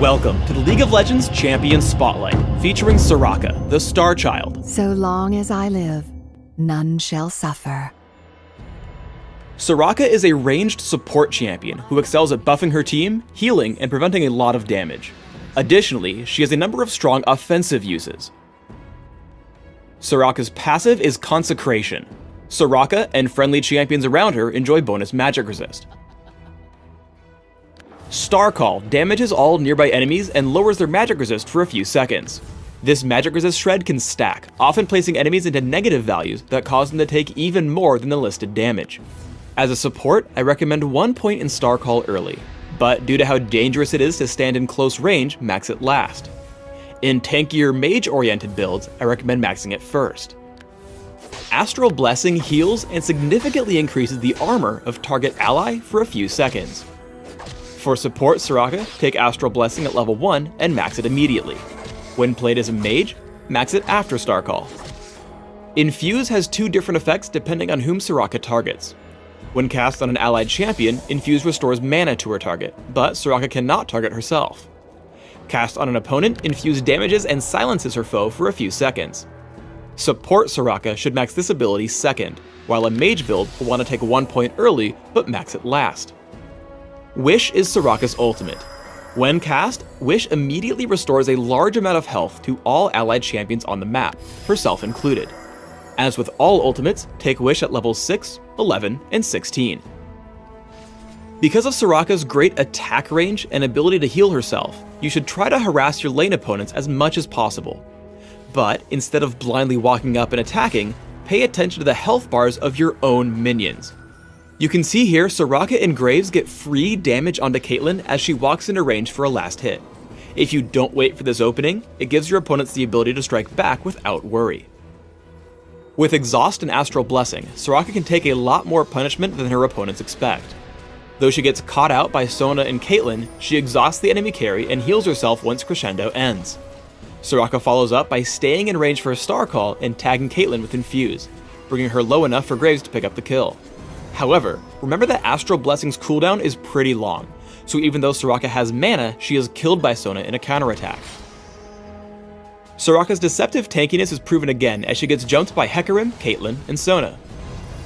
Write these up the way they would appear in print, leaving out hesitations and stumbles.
Welcome to the League of Legends Champion Spotlight, featuring Soraka, the Star Child. So long as I live, none shall suffer. Soraka is a ranged support champion who excels at buffing her team, healing, and preventing a lot of damage. Additionally, she has a number of strong offensive uses. Soraka's passive is Consecration. Soraka and friendly champions around her enjoy bonus magic resist. Star Call damages all nearby enemies and lowers their magic resist for a few seconds. This magic resist shred can stack, often placing enemies into negative values that cause them to take even more than the listed damage. As a support, I recommend 1 point in Star Call early, but due to how dangerous it is to stand in close range, max it last. In tankier mage-oriented builds, I recommend maxing it first. Astral Blessing heals and significantly increases the armor of target ally for a few seconds. For support Soraka, take Astral Blessing at level 1 and max it immediately. When played as a mage, max it after Star Call. Infuse has 2 different effects depending on whom Soraka targets. When cast on an allied champion, Infuse restores mana to her target, but Soraka cannot target herself. Cast on an opponent, Infuse damages and silences her foe for a few seconds. Support Soraka should max this ability second, while a mage build will want to take 1 point early but max it last. Wish is Soraka's ultimate. When cast, Wish immediately restores a large amount of health to all allied champions on the map, herself included. As with all ultimates, take Wish at levels 6, 11, and 16. Because of Soraka's great attack range and ability to heal herself, you should try to harass your lane opponents as much as possible. But instead of blindly walking up and attacking, pay attention to the health bars of your own minions. You can see here Soraka and Graves get free damage onto Caitlyn as she walks into range for a last hit. If you don't wait for this opening, it gives your opponents the ability to strike back without worry. With Exhaust and Astral Blessing, Soraka can take a lot more punishment than her opponents expect. Though she gets caught out by Sona and Caitlyn, she exhausts the enemy carry and heals herself once Crescendo ends. Soraka follows up by staying in range for a Star Call and tagging Caitlyn with Infuse, bringing her low enough for Graves to pick up the kill. However, remember that Astral Blessing's cooldown is pretty long, so even though Soraka has mana, she is killed by Sona in a counterattack. Soraka's deceptive tankiness is proven again as she gets jumped by Hecarim, Caitlyn, and Sona.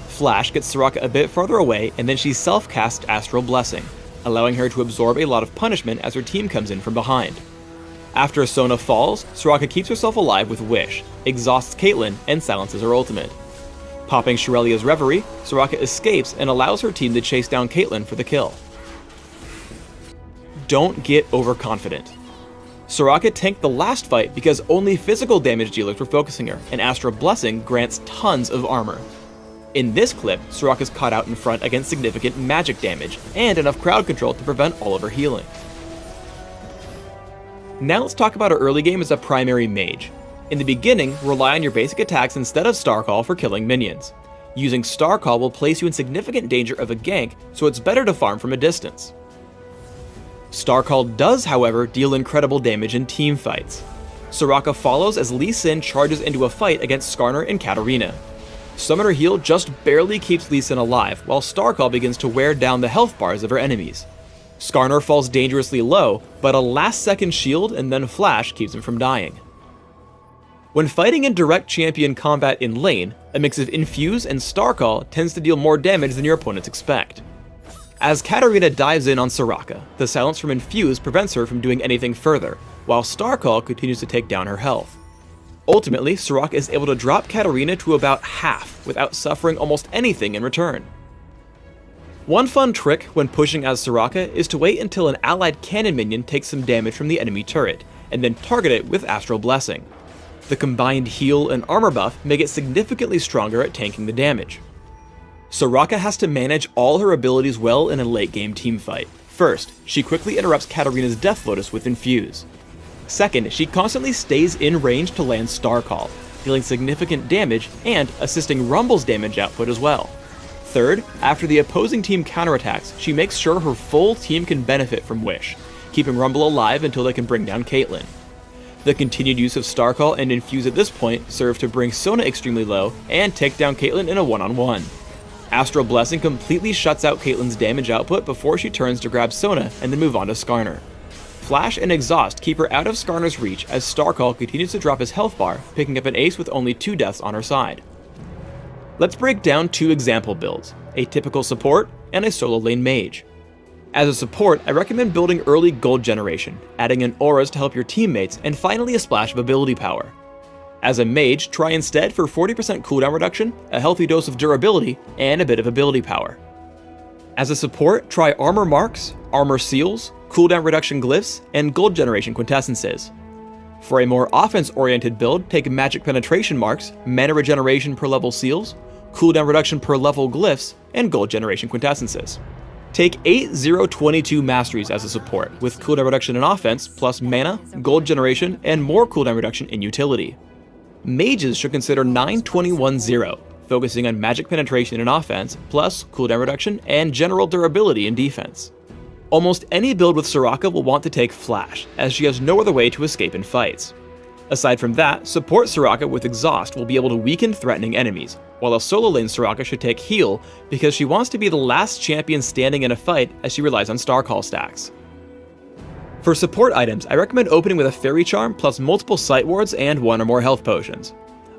Flash gets Soraka a bit farther away and then she self-casts Astral Blessing, allowing her to absorb a lot of punishment as her team comes in from behind. After Sona falls, Soraka keeps herself alive with Wish, exhausts Caitlyn, and silences her ultimate. Popping Shurelia's Reverie, Soraka escapes and allows her team to chase down Caitlyn for the kill. Don't get overconfident. Soraka tanked the last fight because only physical damage dealers were focusing her, and Astral Blessing grants tons of armor. In this clip, Soraka's caught out in front against significant magic damage, and enough crowd control to prevent all of her healing. Now let's talk about her early game as a primary mage. In the beginning, rely on your basic attacks instead of Star Call for killing minions. Using Star Call will place you in significant danger of a gank, so it's better to farm from a distance. Star Call does, however, deal incredible damage in team fights. Soraka follows as Lee Sin charges into a fight against Skarner and Katarina. Summoner Heal just barely keeps Lee Sin alive, while Star Call begins to wear down the health bars of her enemies. Skarner falls dangerously low, but a last-second shield and then flash keeps him from dying. When fighting in direct champion combat in lane, a mix of Infuse and Star Call tends to deal more damage than your opponents expect. As Katarina dives in on Soraka, the silence from Infuse prevents her from doing anything further, while Star Call continues to take down her health. Ultimately, Soraka is able to drop Katarina to about half without suffering almost anything in return. One fun trick when pushing as Soraka is to wait until an allied cannon minion takes some damage from the enemy turret, and then target it with Astral Blessing. The combined heal and armor buff make it significantly stronger at tanking the damage. Soraka has to manage all her abilities well in a late game teamfight. First, she quickly interrupts Katarina's Death Lotus with Infuse. Second, she constantly stays in range to land Star Call, dealing significant damage and assisting Rumble's damage output as well. Third, after the opposing team counterattacks, she makes sure her full team can benefit from Wish, keeping Rumble alive until they can bring down Caitlyn. The continued use of Star Call and Infuse at this point serve to bring Sona extremely low and take down Caitlyn in a one-on-one. Astral Blessing completely shuts out Caitlyn's damage output before she turns to grab Sona and then move on to Skarner. Flash and Exhaust keep her out of Skarner's reach as Starcall continues to drop his health bar, picking up an ace with only 2 deaths on her side. Let's break down 2 example builds, a typical support and a solo lane mage. As a support, I recommend building early gold generation, adding in auras to help your teammates, and finally a splash of ability power. As a mage, try instead for 40% cooldown reduction, a healthy dose of durability, and a bit of ability power. As a support, try armor marks, armor seals, cooldown reduction glyphs, and gold generation quintessences. For a more offense-oriented build, take magic penetration marks, mana regeneration per level seals, cooldown reduction per level glyphs, and gold generation quintessences. Take 8-0-22 masteries as a support, with cooldown reduction in offense, plus mana, gold generation, and more cooldown reduction in utility. Mages should consider 9-21-0, focusing on magic penetration in offense, plus cooldown reduction and general durability in defense. Almost any build with Soraka will want to take Flash, as she has no other way to escape in fights. Aside from that, support Soraka with Exhaust will be able to weaken threatening enemies, while a solo lane Soraka should take Heal because she wants to be the last champion standing in a fight as she relies on Starcall stacks. For support items, I recommend opening with a Fairy Charm plus multiple Sight Wards and 1 or more health potions.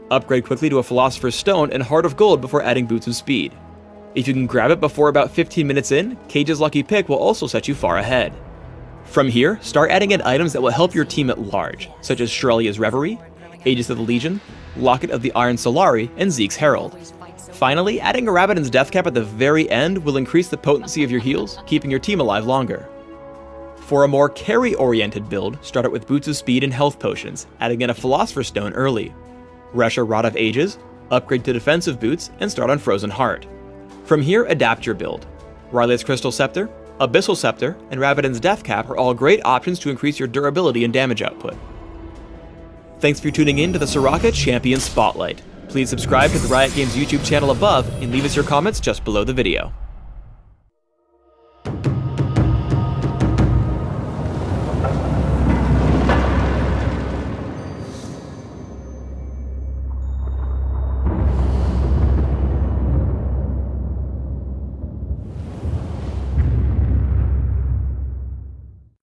Upgrade quickly to a Philosopher's Stone and Heart of Gold before adding Boots of Speed. If you can grab it before about 15 minutes in, Cage's Lucky Pick will also set you far ahead. From here, start adding in items that will help your team at large, such as Shirelia's Reverie, Aegis of the Legion, Locket of the Iron Solari, and Zeke's Herald. Finally, adding a Rabadon's Death Cap at the very end will increase the potency of your heals, keeping your team alive longer. For a more carry-oriented build, start out with Boots of Speed and health potions, adding in a Philosopher's Stone early. Rush a Rod of Ages, upgrade to defensive boots, and start on Frozen Heart. From here, adapt your build. Ryle's Crystal Scepter, Abyssal Scepter, and Rabadon's Death Cap are all great options to increase your durability and damage output. Thanks for tuning in to the Soraka Champion Spotlight. Please subscribe to the Riot Games YouTube channel above and leave us your comments just below the video.